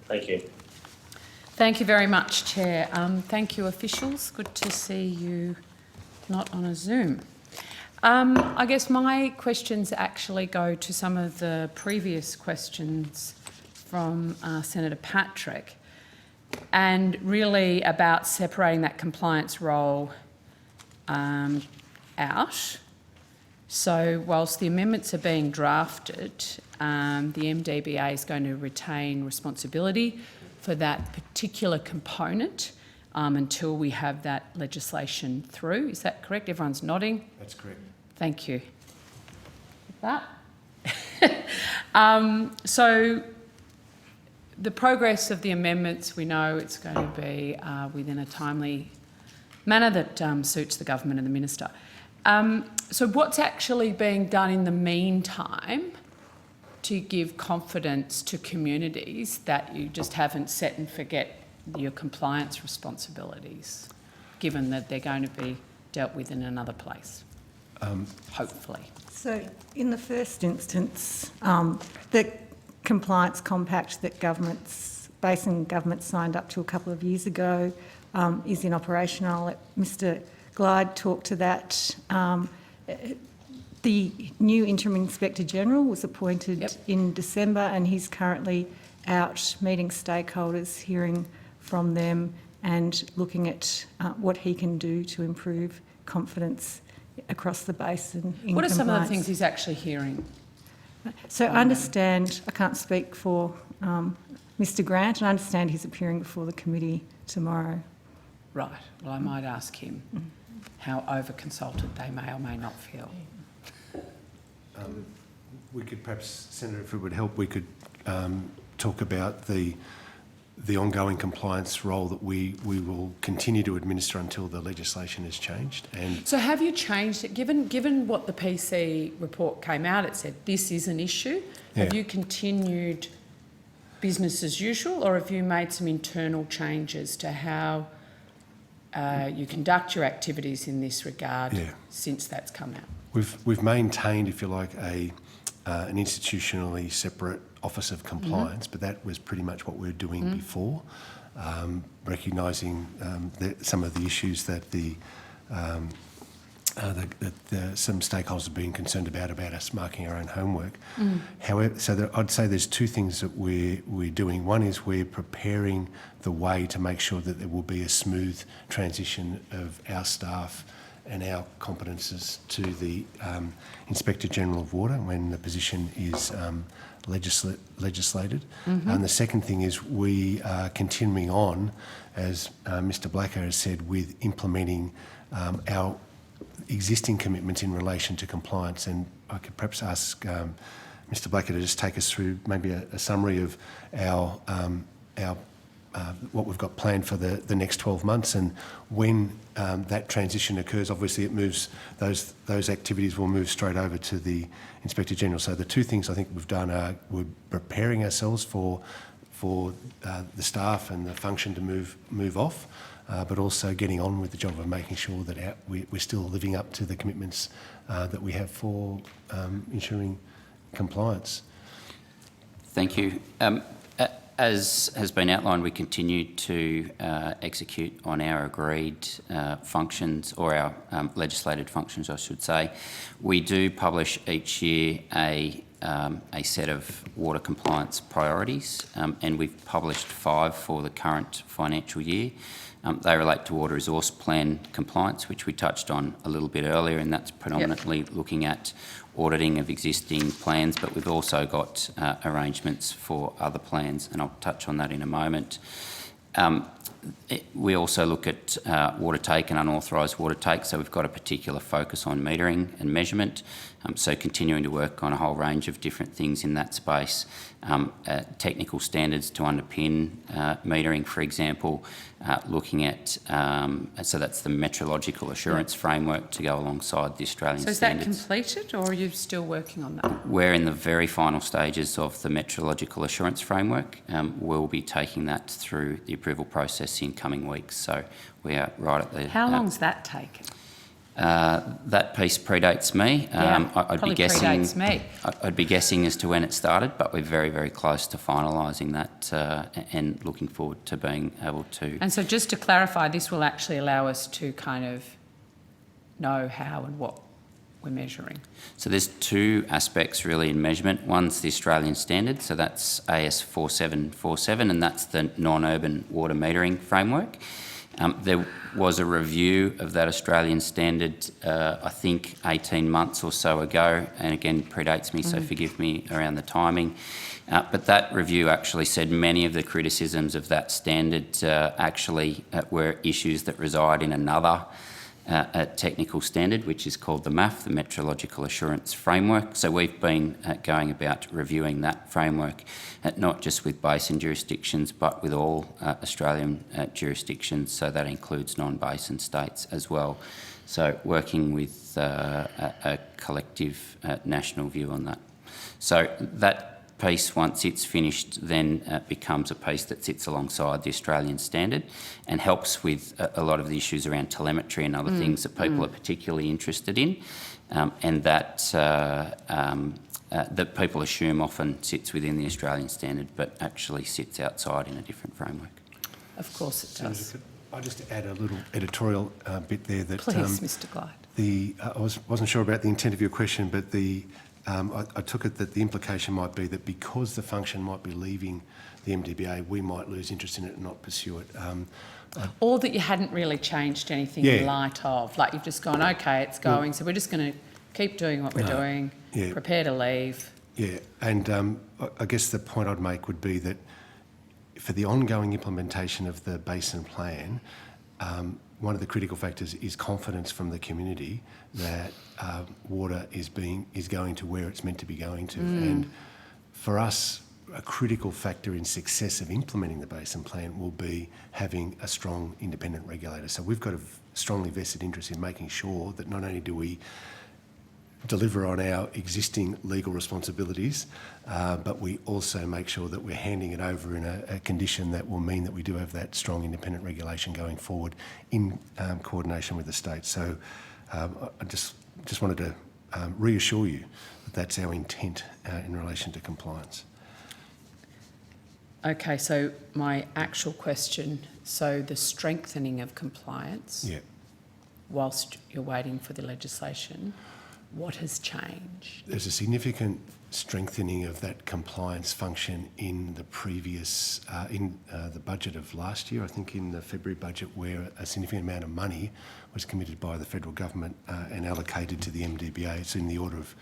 Thank you. Thank you very much, Chair. Thank you, officials. Good to see you not on a Zoom. I guess my questions actually go to some of the previous questions from Senator Patrick, and really about separating that compliance role out. So whilst the amendments are being drafted, the MDBA is going to retain responsibility for that particular component until we have that legislation through. Is that correct? Everyone's nodding? That's correct. Thank you. With that. So the progress of the amendments, we know it's going to be within a timely manner that suits the government and the minister. So what's actually being done in the meantime to give confidence to communities that you just haven't set and forget your compliance responsibilities, given that they're going to be dealt with in another place, hopefully? So in the first instance, the compliance compact that Basin government signed up to a couple of years ago is in operation. I'll let Mr Glyde talk to that. The new interim Inspector General was appointed in December, and he's currently out meeting stakeholders, hearing from them and looking at what he can do to improve confidence across the basin in What are compliance. some of the things he's actually hearing? So I understand, I can't speak for Mr Grant, and I understand he's appearing before the committee tomorrow. Right. Well, I might ask him how over-consulted they may or may not feel. We could perhaps, Senator, if it would help, we could talk about the ongoing compliance role that we will continue to administer until the legislation is changed. And so have you changed it? Given what the PC report came out, it said this is an issue. Yeah. Have you continued business as usual, or have you made some internal changes to how you conduct your activities in this regard since that's come out? We've maintained, if you like, an institutionally separate Office of Compliance, but that was pretty much what we were doing before, recognising some of the issues that some stakeholders have been concerned about us marking our own homework. However, I'd say there's two things that we're doing. One is we're preparing the way to make sure that there will be a smooth transition of our staff and our competences to the Inspector General of Water when the position is legislated. And the second thing is we are continuing on, as Mr Blacker has said, with implementing our existing commitments in relation to compliance. And I could perhaps ask Mr Blacker to just take us through maybe a summary of our what we've got planned for the next 12 months, and when that transition occurs, obviously it moves, those activities will move straight over to the Inspector General. So the two things I think we've done are we're preparing ourselves for the staff and the function to move off, but also getting on with the job of making sure that we're still living up to the commitments that we have for ensuring compliance. Thank you. As has been outlined, we continue to execute on our agreed functions, or our legislated functions, I should say. We do publish each year a set of water compliance priorities, and we've published 5 for the current financial year. They relate to water resource plan compliance, which we touched on a little bit earlier, and that's predominantly looking at auditing of existing plans, but we've also got arrangements for other plans, and I'll touch on that in a moment. We also look at water take and unauthorised water take, so we've got a particular focus on metering and measurement, so continuing to work on a whole range of different things in that space. Technical standards to underpin metering, for example, looking at, so that's the metrological assurance framework to go alongside the Australian standards. So is that completed, or are you still working on that? We're in the very final stages of the metrological assurance framework. We'll be taking that through the approval process in coming weeks, so we are right at the... How long's that taken? That piece predates me. Yeah, I'd probably be guessing. predates me. I'd be guessing as to when it started, but we're very, very close to finalising that, and looking forward to being able to. And so just to clarify, this will actually allow us to kind of know how and what we're measuring. So there's two aspects really in measurement. One's the Australian standard, so that's AS 4747, and that's the non-urban water metering framework. There was a review of that Australian standard, I think 18 months or so ago, and again predates me, so forgive me around the timing. But that review actually said many of the criticisms of that standard actually were issues that reside in another technical standard, which is called the MAF, the Metrological Assurance Framework. So we've been going about reviewing that framework, not just with basin jurisdictions, but with all Australian jurisdictions, so that includes non-basin states as well. So working with a collective national view on that. So that piece, once it's finished, then becomes a piece that sits alongside the Australian standard and helps with a lot of the issues around telemetry and other things that people are particularly interested in, and that that people assume often sits within the Australian standard but actually sits outside in a different framework. Of course it does. I'll just add a little editorial bit there. That Please, Mr. Glyde. I wasn't sure about the intent of your question, but I took it that the implication might be that because the function might be leaving the MDBA, we might lose interest in it and not pursue it. Or that you hadn't really changed anything in light of, like you've just gone, okay, it's going, so we're just going to keep doing what we're doing, prepare to leave. Yeah, and I guess the point I'd make would be that for the ongoing implementation of the Basin Plan, one of the critical factors is confidence from the community that water is going to where it's meant to be going to. And for us, a critical factor in success of implementing the Basin Plan will be having a strong independent regulator. So we've got a strongly vested interest in making sure that not only do we deliver on our existing legal responsibilities, but we also make sure that we're handing it over in a condition that will mean that we do have that strong independent regulation going forward in coordination with the state. So I just wanted to reassure you that that's our intent in relation to compliance. Okay, so my actual question, so the strengthening of compliance, whilst you're waiting for the legislation, what has changed? There's a significant strengthening of that compliance function in the previous, the budget of last year, I think in the February budget, where a significant amount of money was committed by the federal government and allocated to the MDBA. It's in the order of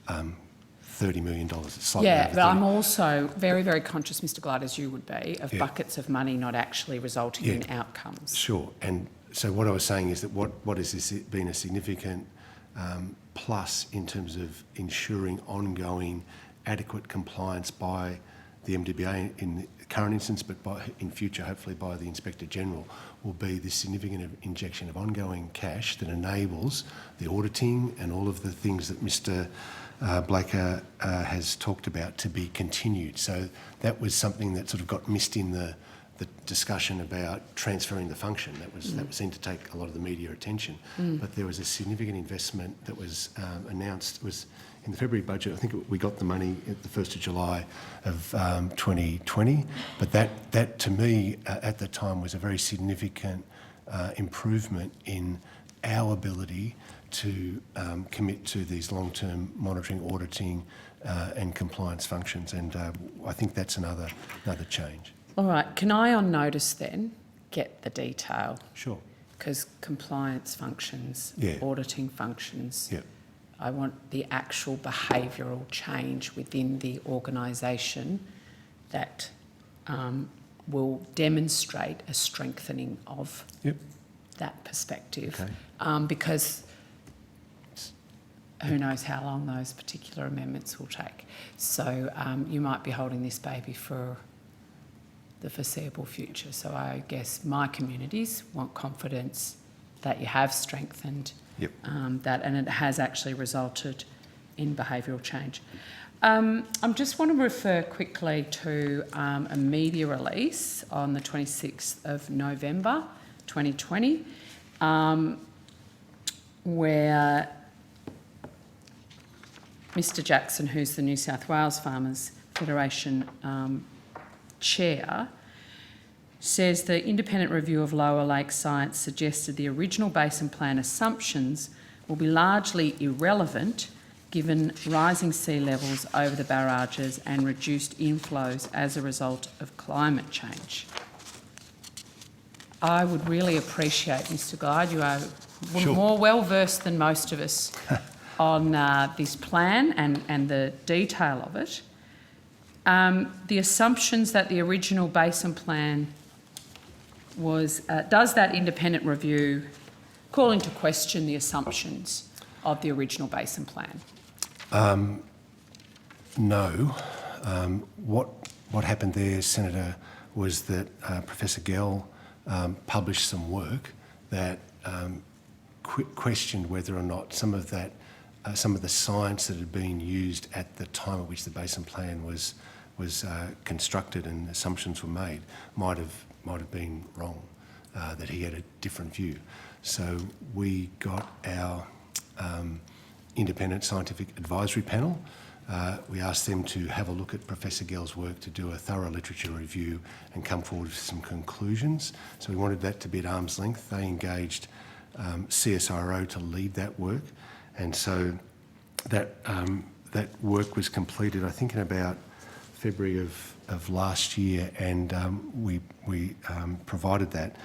$30 million. It's slightly over 30. But I'm also very, very conscious, Mr. Glyde, as you would be, of buckets of money not actually resulting in outcomes. Sure. And so what I was saying is that what has this been a significant plus in terms of ensuring ongoing adequate compliance by the MDBA in the current instance, but in future, hopefully by the Inspector General, will be this significant injection of ongoing cash that enables the auditing and all of the things that Mr. Blaker has talked about to be continued. So that was something that sort of got missed in the discussion about transferring the function. That was seen to take a lot of the media attention. But there was a significant investment that was announced. It was in the February budget. I think we got the money at the 1st of July of 2020. But that to me at the time was a very significant improvement in our ability to commit to these long-term monitoring, auditing and compliance functions. And I think that's another change. All right, can I on notice then get the detail? Sure. Because compliance functions, auditing functions, I want the actual behavioural change within the organisation that will demonstrate a strengthening of that perspective. Okay. Because who knows how long those particular amendments will take. So you might be holding this baby for the foreseeable future. So I guess my communities want confidence that you have strengthened that, and it has actually resulted in behavioural change. I just want to refer quickly to a media release on the 26th of November 2020, where Mr Jackson, who's the New South Wales Farmers Federation chair, says the independent review of lower lake science suggested the original Basin Plan assumptions will be largely irrelevant given rising sea levels over the barrages and reduced inflows as a result of climate change. I would really appreciate, Mr Glyde, you are Sure. more well-versed than most of us on this plan and the detail of it. The assumptions that the original Basin Plan was, does that independent review call into question the assumptions of the original Basin Plan? No. What happened there, Senator, was that Professor Gell published some work that questioned whether or not some of the science that had been used at the time at which the Basin Plan was constructed and assumptions were made might have been wrong. That he had a different view. So we got our independent scientific advisory panel. We asked them to have a look at Professor Gell's work, to do a thorough literature review and come forward with some conclusions. So we wanted that to be at arm's length. They engaged CSIRO to lead that work, and so that work was completed, I think, in about February of last year, and we provided that.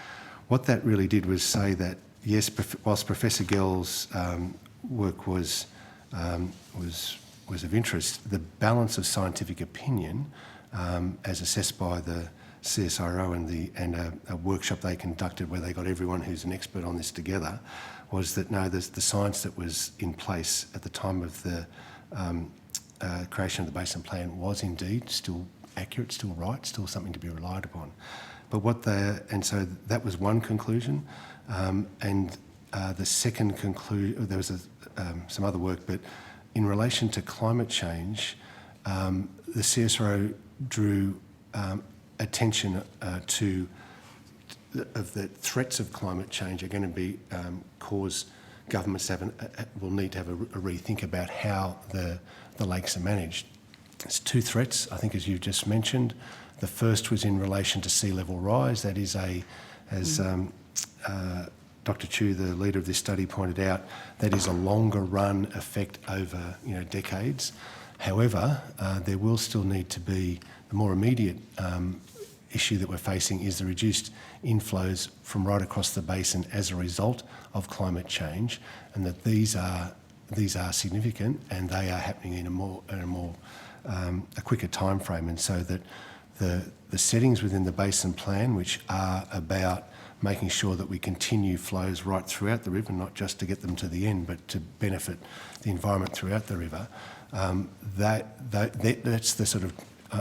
What that really did was say that yes, whilst Professor Gell's work was of interest, the balance of scientific opinion, as assessed by the CSIRO and a workshop they conducted where they got everyone who's an expert on this together, was that no, the science that was in place at the time of the creation of the Basin Plan was indeed still accurate, still right, still something to be relied upon. But and so that was one conclusion, and the second conclusion, there was some other work, but in relation to climate change, the CSIRO drew attention to the threats of climate change are going to be cause governments will need to have a rethink about how the lakes are managed. There's two threats, I think, as you've just mentioned. The first was in relation to sea level rise. That is as Dr. Chu, the leader of this study, pointed out, that is a longer run effect over decades. However, there will still need to be the more immediate issue that we're facing is the reduced inflows from right across the basin as a result of climate change, and that these are significant and they are happening in a quicker time frame, and so that the settings within the Basin Plan, which are about making sure that we continue flows right throughout the river, not just to get them to the end, but to benefit the environment throughout the river, that's the sort of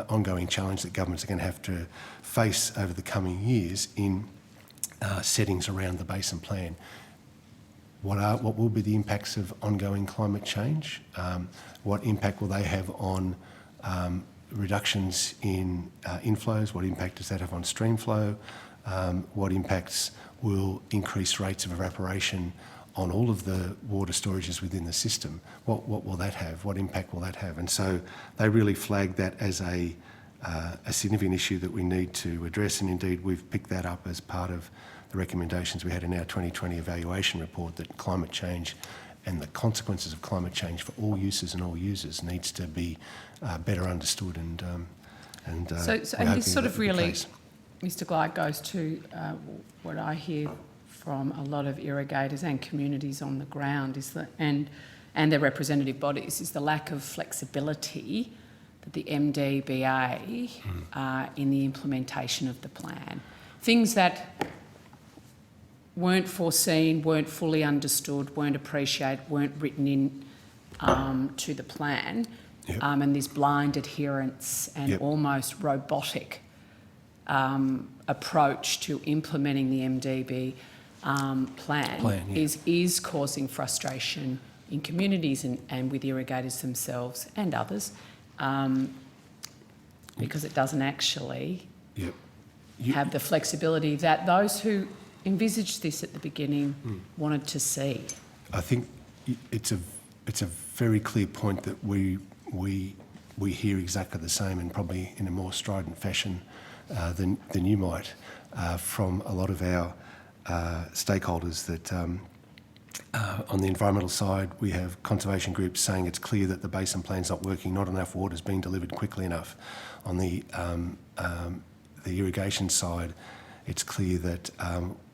ongoing challenge that governments are going to have to face over the coming years in settings around the Basin Plan. What will be the impacts of ongoing climate change? What impact will they have on reductions in inflows? What impact does that have on stream flow? What impacts will increase rates of evaporation on all of the water storages within the system? What will that have? What impact will that have? And so they really flagged that as a significant issue that we need to address, and indeed we've picked that up as part of the recommendations we had in our 2020 evaluation report, that climate change and the consequences of climate change for all uses and all users needs to be better understood, and this sort of really, Mr. Glyde, goes to what I hear from a lot of irrigators and communities on the ground is that, and their representative bodies, is the lack of flexibility that the MDBA in the implementation of the plan. Things that weren't foreseen, weren't fully understood, weren't appreciated, weren't written in to the plan, and this blind adherence and almost robotic approach to implementing the MDB plan is causing frustration in communities and with irrigators themselves and others, because it doesn't actually have the flexibility that those who envisaged this at the beginning wanted to see. I think it's a very clear point that we hear exactly the same, and probably in a more strident fashion than you might, from a lot of our stakeholders. That on the environmental side, we have conservation groups saying it's clear that the Basin Plan's not working, not enough water is being delivered quickly enough. On the irrigation side, it's clear that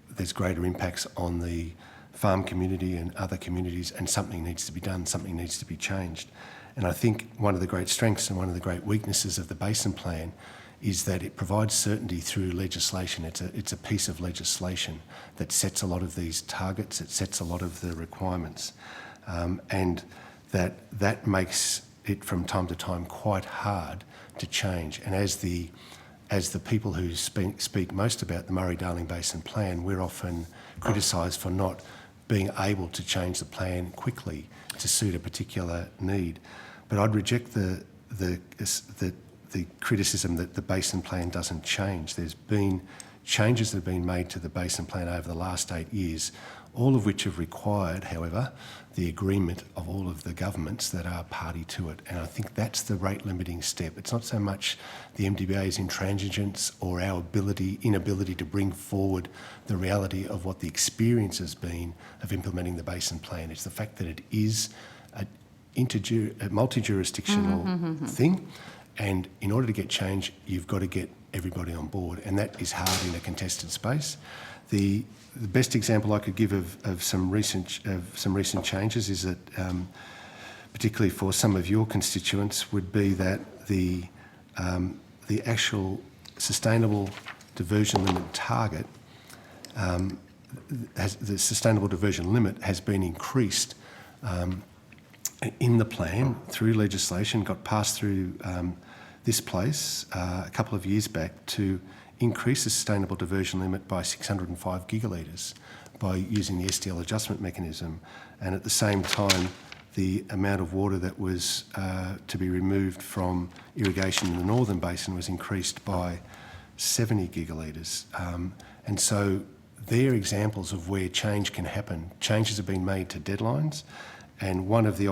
there's greater impacts on the farm community and other communities, and something needs to be done, something needs to be changed. And I think one of the great strengths and one of the great weaknesses of the Basin Plan is that it provides certainty through legislation. It's a piece of legislation that sets a lot of these targets, it sets a lot of the requirements, and that makes it from time to time quite hard to change. And as the people who speak most about the Murray-Darling Basin Plan, we're often criticised for not being able to change the plan quickly to suit a particular need. But I'd reject the criticism that the Basin Plan doesn't change. There's been changes that have been made to the Basin Plan over the last 8 years, all of which have required, however, the agreement of all of the governments that are party to it. And I think that's the rate limiting step. It's not so much the MDBA's intransigence or our inability to bring forward the reality of what the experience has been of implementing the Basin Plan. It's the fact that it is a multi-jurisdictional thing, and in order to get change, you've got to get everybody on board, and that is hard in a contested space. The best example I could give of some recent changes is that, particularly for some of your constituents, would be that the actual sustainable diversion limit target, the sustainable diversion limit has been increased in the plan through legislation, got passed through this place a couple of years back to increase the sustainable diversion limit by 605 gigalitres by using the SDL adjustment mechanism. And at the same time, the amount of water that was to be removed from irrigation in the Northern Basin was increased by 70 gigalitres. And so they're examples of where change can happen. Changes have been made to deadlines, and one of the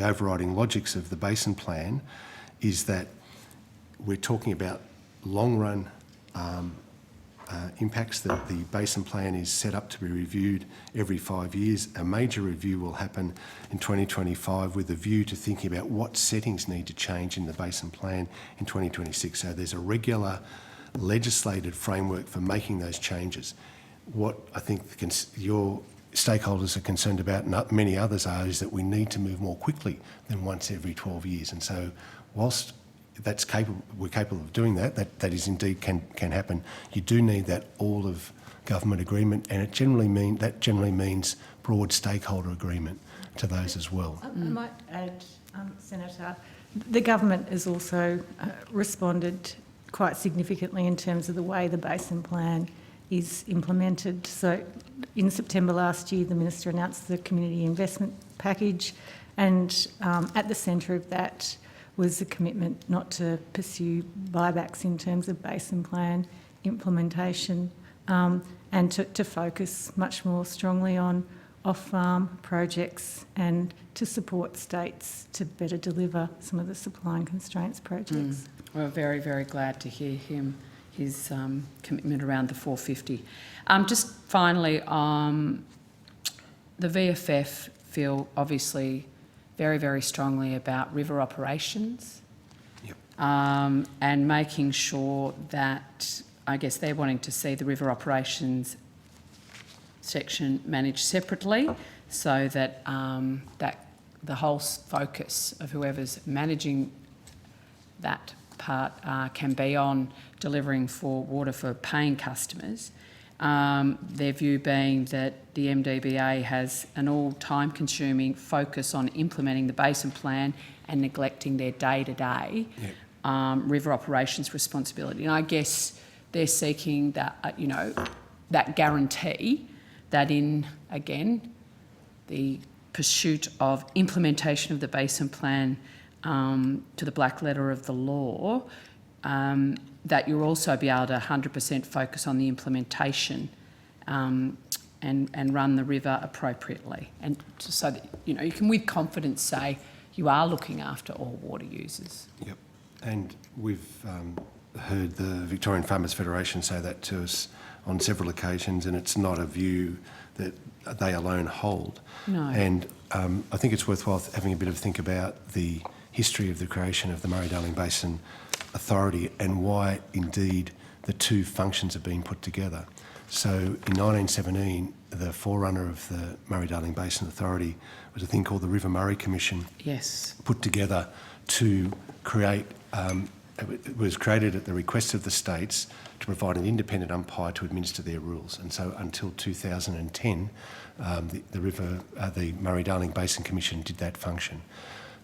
overriding logics of the Basin Plan is that we're talking about long-run impacts, that the Basin Plan is set up to be reviewed every 5 years. A major review will happen in 2025 with a view to thinking about what settings need to change in the Basin Plan in 2026. So there's a regular legislated framework for making those changes. What I think your stakeholders are concerned about, and many others are, is that we need to move more quickly than once every 12 years. And so whilst we're capable of doing that is indeed can happen, you do need that all of government agreement, and that generally means broad stakeholder agreement to those as well. I might add, Senator, the government has also responded quite significantly in terms of the way the Basin Plan is implemented. So in September last year, the Minister announced the Community Investment Package, and at the centre of that was a commitment not to pursue buybacks in terms of Basin Plan implementation, and to focus much more strongly on off-farm projects and to support states to better deliver some of the supply and constraints projects. We're very, very glad to hear his commitment around the 450. Just finally, the VFF feel obviously very, very strongly about river operations. Yep. And making sure that, I guess they're wanting to see the river operations section managed separately, so that that the whole focus of whoever's managing that part can be on delivering for water for paying customers. Their view being that the MDBA has an all time-consuming focus on implementing the Basin Plan and neglecting their day-to-day river operations responsibility. And I guess they're seeking that, that guarantee that in, again, the pursuit of implementation of the Basin Plan to the black letter of the law, that you'll also be able to 100% focus on the implementation and run the river appropriately, and so that you can with confidence say you are looking after all water users. Yep. And we've heard the Victorian Farmers Federation say that to us on several occasions, and it's not a view that they alone hold. No. And I think it's worthwhile having a bit of think about the history of the creation of the Murray-Darling Basin Authority and why indeed the two functions have been put together. So in 1917, the forerunner of the Murray-Darling Basin Authority was a thing called the River Murray Commission, Yes. put together to create, it was created at the request of the states to provide an independent umpire to administer their rules. And so until 2010, the Murray-Darling Basin Commission did that function.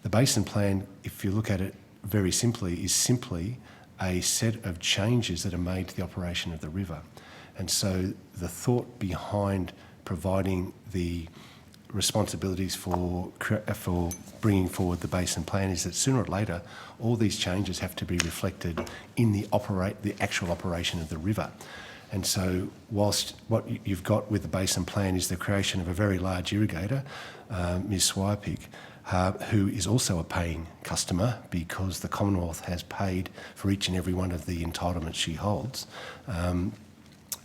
The Basin Plan, if you look at it very simply, is simply a set of changes that are made to the operation of the river. And so the thought behind providing the responsibilities for bringing forward the Basin Plan is that sooner or later all these changes have to be reflected in the actual operation of the river. And so whilst what you've got with the Basin Plan is the creation of a very large irrigator, Ms Swirepick, who is also a paying customer because the Commonwealth has paid for each and every one of the entitlements she holds.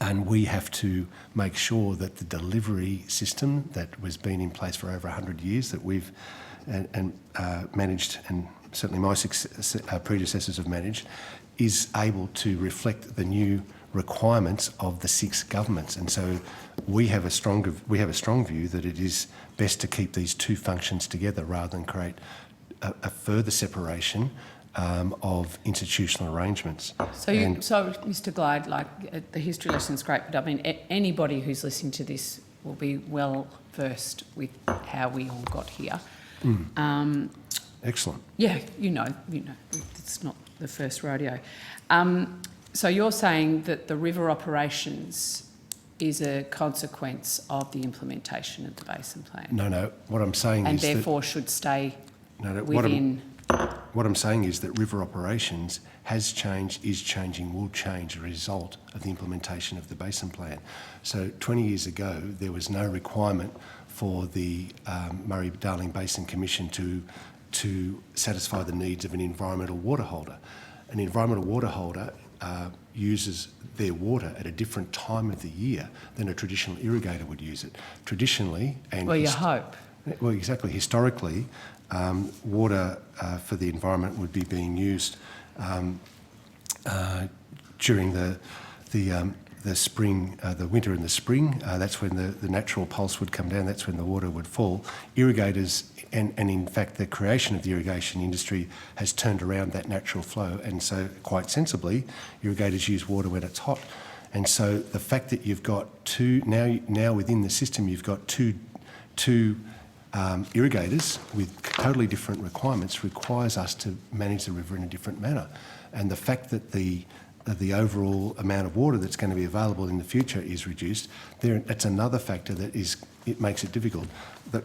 And we have to make sure that the delivery system that has been in place for over 100 years that we've managed, and certainly my predecessors have managed, is able to reflect the new requirements of the 6 governments. And so we have a strong view that it is best to keep these two functions together rather than create a further separation of institutional arrangements. So, Mr. Glyde, the history lesson's great, but I mean, anybody who's listening to this will be well versed with how we all got here. Excellent. Yeah, you know, it's not the first rodeo. So you're saying that the river operations is a consequence of the implementation of the Basin Plan? No. What I'm saying and is therefore should stay that within... What I'm saying is that river operations has changed, is changing, will change as a result of the implementation of the Basin Plan. So 20 years ago, there was no requirement for the Murray-Darling Basin Commission to satisfy the needs of an environmental water holder. An environmental water holder uses their water at a different time of the year than a traditional irrigator would use it. Traditionally, and well, you hope. Well, exactly. Historically, water for the environment would be being used during the spring, the winter and the spring. That's when the natural pulse would come down. That's when the water would fall. Irrigators, and in fact the creation of the irrigation industry has turned around that natural flow. And so quite sensibly, irrigators use water when it's hot. And so the fact that you've got now within the system, you've got two irrigators with totally different requirements requires us to manage the river in a different manner. And the fact that the overall amount of water that's going to be available in the future is reduced, that's another factor that it makes it difficult.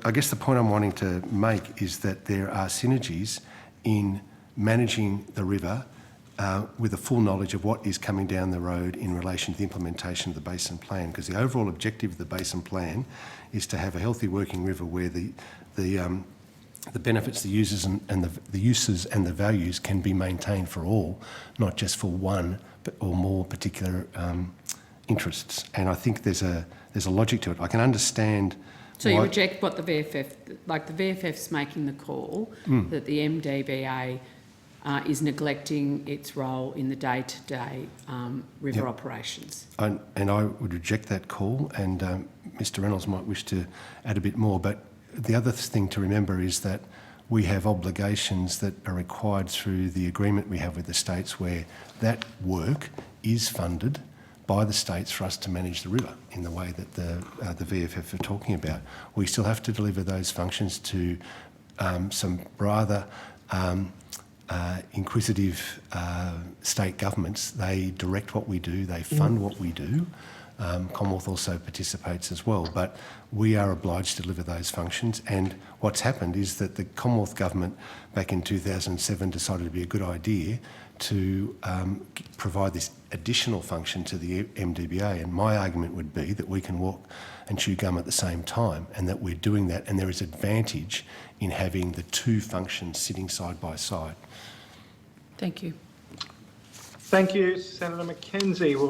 I guess the point I'm wanting to make is that there are synergies in managing the river with a full knowledge of what is coming down the road in relation to the implementation of the Basin Plan, because the overall objective of the Basin Plan is to have a healthy working river where the benefits, the uses and the uses and the values can be maintained for all, not just for one or more particular interests. And I think there's a logic to it. I can understand. So you reject what the VFF, like the VFF's making the call that the MDBA is neglecting its role in the day-to-day river operations. And I would reject that call, and Mr Reynolds might wish to add a bit more, but the other thing to remember is that we have obligations that are required through the agreement we have with the states where that work is funded by the states for us to manage the river in the way that the VFF are talking about. We still have to deliver those functions to some rather inquisitive state governments. They direct what we do, they fund what we do. Commonwealth also participates as well, but we are obliged to deliver those functions. And what's happened is that the Commonwealth government back in 2007 decided it would be a good idea provide this additional function to the MDBA. And my argument would be that we can walk and chew gum at the same time, and that we're doing that, and there is advantage in having the two functions sitting side by side. Thank you. Thank you, Senator Mackenzie. We'll